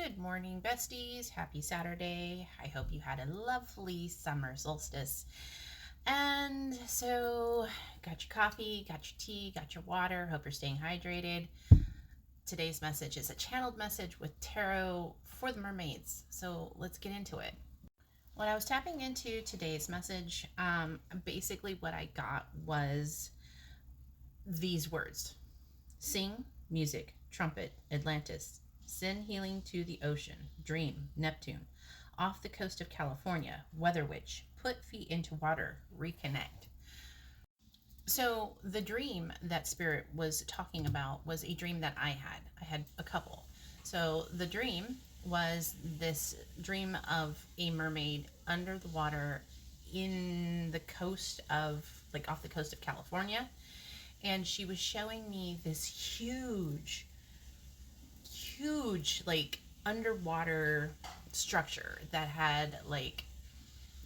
Good morning, besties. Happy Saturday. I hope you had a lovely summer solstice. And so, got your coffee, got your tea, got your water. Hope you're staying hydrated. Today's message is a channeled message with tarot for the mermaids. So, let's get into it. When I was tapping into today's message, basically what I got was these words: sing, music, trumpet, Atlantis, send healing to the ocean, dream, Neptune, off the coast of California, weather witch, put feet into water, reconnect. So the dream that Spirit was talking about was a dream that I had. I had a couple. So the dream was this dream of a mermaid under the water in the coast of, like off the coast of California. And she was showing me this huge, like underwater structure that had like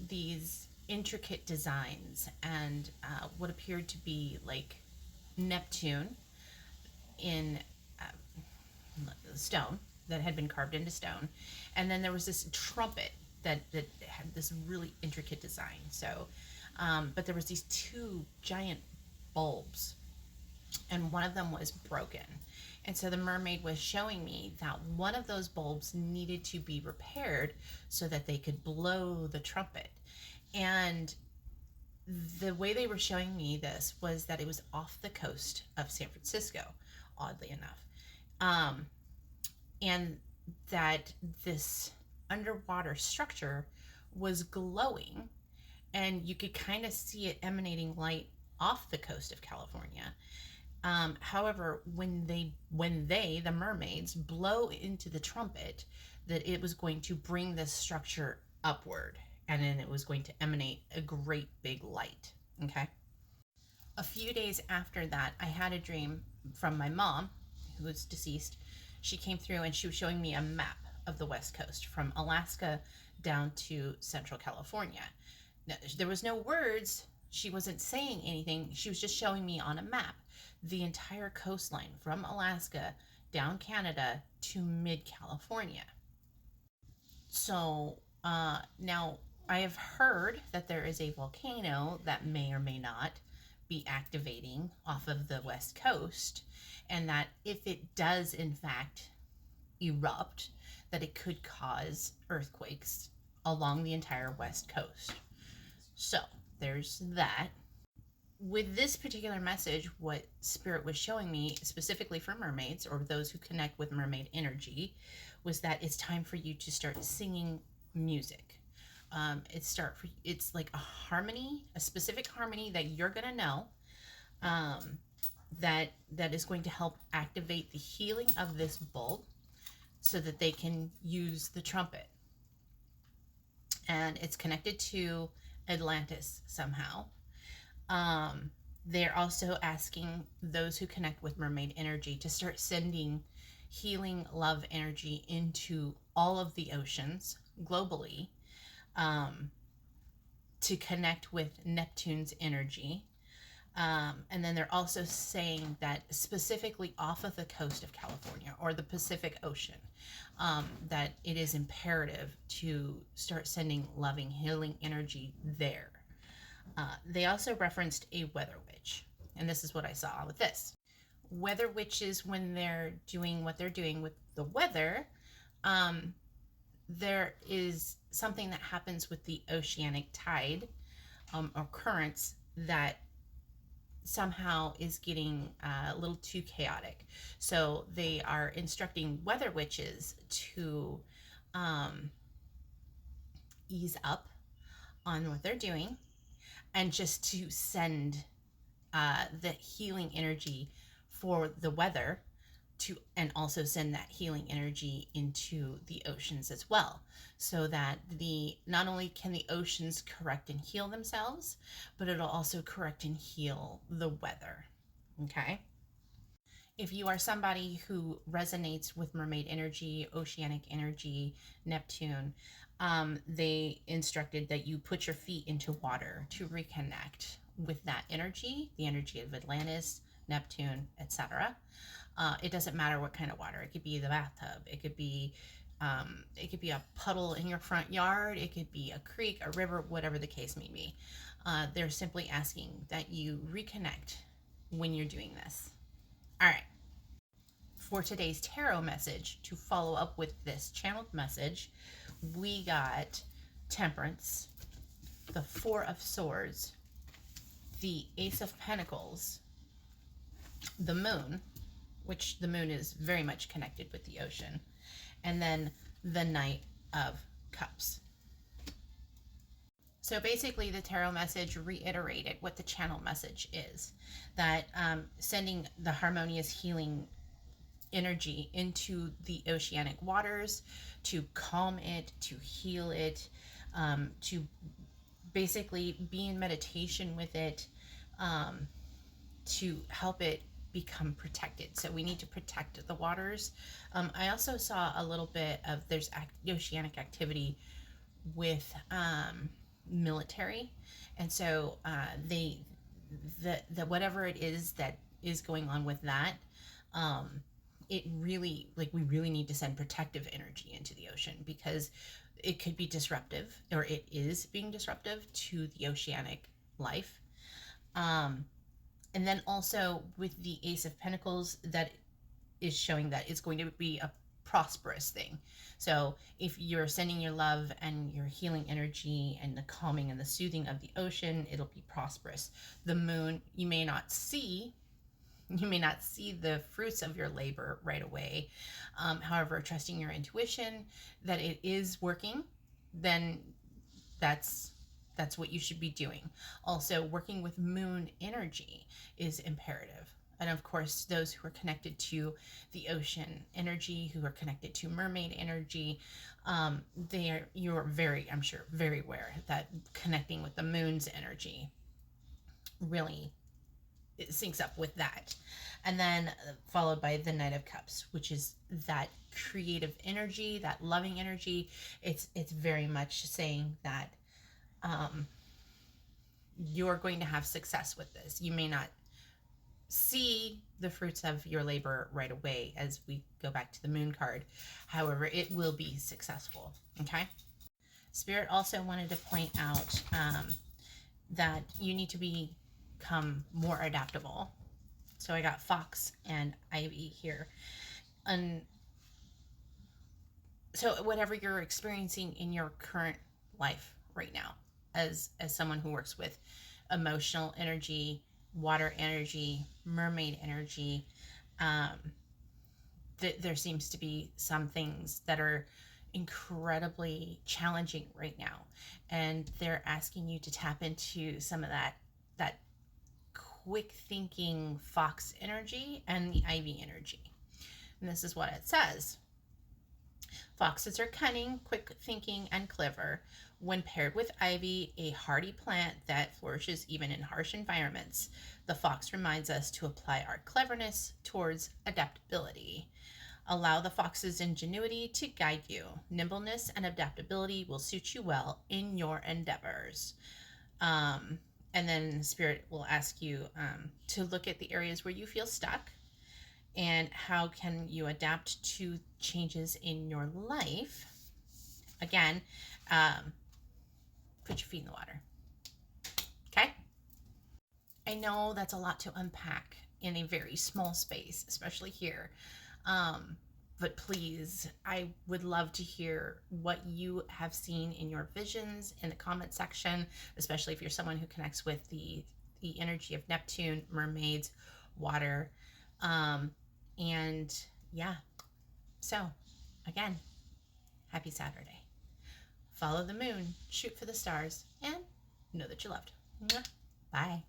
these intricate designs and what appeared to be like Neptune in stone that had been carved into stone. And then there was this trumpet that had this really intricate design. So, but there was these two giant bulbs, and one of them was broken. And so the mermaid was showing me that one of those bulbs needed to be repaired so that they could blow the trumpet. And the way they were showing me this was that it was off the coast of San Francisco, oddly enough. And that this underwater structure was glowing, and you could kind of see it emanating light off the coast of California. However, when the mermaids, blow into the trumpet, that it was going to bring this structure upward, and then it was going to emanate a great big light. Okay. A few days after that, I had a dream from my mom, who was deceased. She came through and she was showing me a map of the West Coast from Alaska down to Central California. Now, there was no words. She wasn't saying anything. She was just showing me on a map the entire coastline from Alaska down Canada to mid-California. So now I have heard that there is a volcano that may or may not be activating off of the West Coast, and that if it does in fact erupt, that it could cause earthquakes along the entire West Coast. So there's that. With this particular message, what Spirit was showing me specifically for mermaids, or those who connect with mermaid energy, was that it's time for you to start singing music. It's like a harmony, a specific harmony that you're gonna know, that is going to help activate the healing of this bulb, so that they can use the trumpet. And it's connected to Atlantis somehow. They're also asking those who connect with mermaid energy to start sending healing love energy into all of the oceans globally, to connect with Neptune's energy. And then they're also saying that specifically off of the coast of California or the Pacific Ocean, that it is imperative to start sending loving, healing energy there. They also referenced a weather witch, and this is what I saw with this. Weather witches, when they're doing what they're doing with the weather, there is something that happens with the oceanic tide, or currents, that somehow is getting a little too chaotic. So they are instructing weather witches to ease up on what they're doing, and just to send the healing energy for the weather to, and also send that healing energy into the oceans as well, so that not only can the oceans correct and heal themselves, but it'll also correct and heal the weather. Okay. If you are somebody who resonates with mermaid energy, oceanic energy, Neptune, they instructed that you put your feet into water to reconnect with that energy, the energy of Atlantis, Neptune, etc. It doesn't matter what kind of water. It could be the bathtub. It could be It could be a puddle in your front yard. It could be a creek, a river, whatever the case may be. They're simply asking that you reconnect when you're doing this. All right. For today's tarot message, to follow up with this channeled message, we got Temperance, the Four of Swords, the Ace of Pentacles, the Moon, which the Moon is very much connected with the ocean, and then the Knight of Cups. So basically the tarot message reiterated what the channel message is, that sending the harmonious healing energy into the oceanic waters to calm it, to heal it, to basically be in meditation with it, to help it become protected. So we need to protect the waters. I also saw a little bit of there's oceanic activity with military, and so the whatever it is that is going on with that, it really, like, we really need to send protective energy into the ocean, because it could be disruptive, or it is being disruptive to the oceanic life. And then also with the Ace of Pentacles, that is showing that it's going to be a prosperous thing. So if you're sending your love and your healing energy and the calming and the soothing of the ocean, it'll be prosperous. The Moon, you may not see the fruits of your labor right away. However, trusting your intuition that it is working, then that's what you should be doing. Also, working with Moon energy is imperative. And of course, those who are connected to the ocean energy, who are connected to mermaid energy, you're very, I'm sure, very aware that connecting with the Moon's energy really, it syncs up with that. And then followed by the Knight of Cups, which is that creative energy, that loving energy. It's very much saying that you're going to have success with this. You may not see the fruits of your labor right away as we go back to the Moon card. However, it will be successful. Okay. Spirit also wanted to point out that you need to become more adaptable. So I got Fox and Ivy here. And so whatever you're experiencing in your current life right now, as someone who works with emotional energy, water energy, mermaid energy, there seems to be some things that are incredibly challenging right now, and they're asking you to tap into some of that quick thinking Fox energy and the Ivy energy. And this is what it says. Foxes are cunning, quick thinking, and clever. When paired with ivy, a hardy plant that flourishes even in harsh environments, the fox reminds us to apply our cleverness towards adaptability. Allow the fox's ingenuity to guide you. Nimbleness and adaptability will suit you well in your endeavors. And then Spirit will ask you to look at the areas where you feel stuck, and how can you adapt to changes in your life. Again, put your feet in the water. Okay? I know that's a lot to unpack in a very small space, especially here. But please, I would love to hear what you have seen in your visions in the comment section, especially if you're someone who connects with the energy of Neptune, mermaids, water. And yeah, so again, happy Saturday. Follow the moon, shoot for the stars, and know that you're loved. Bye.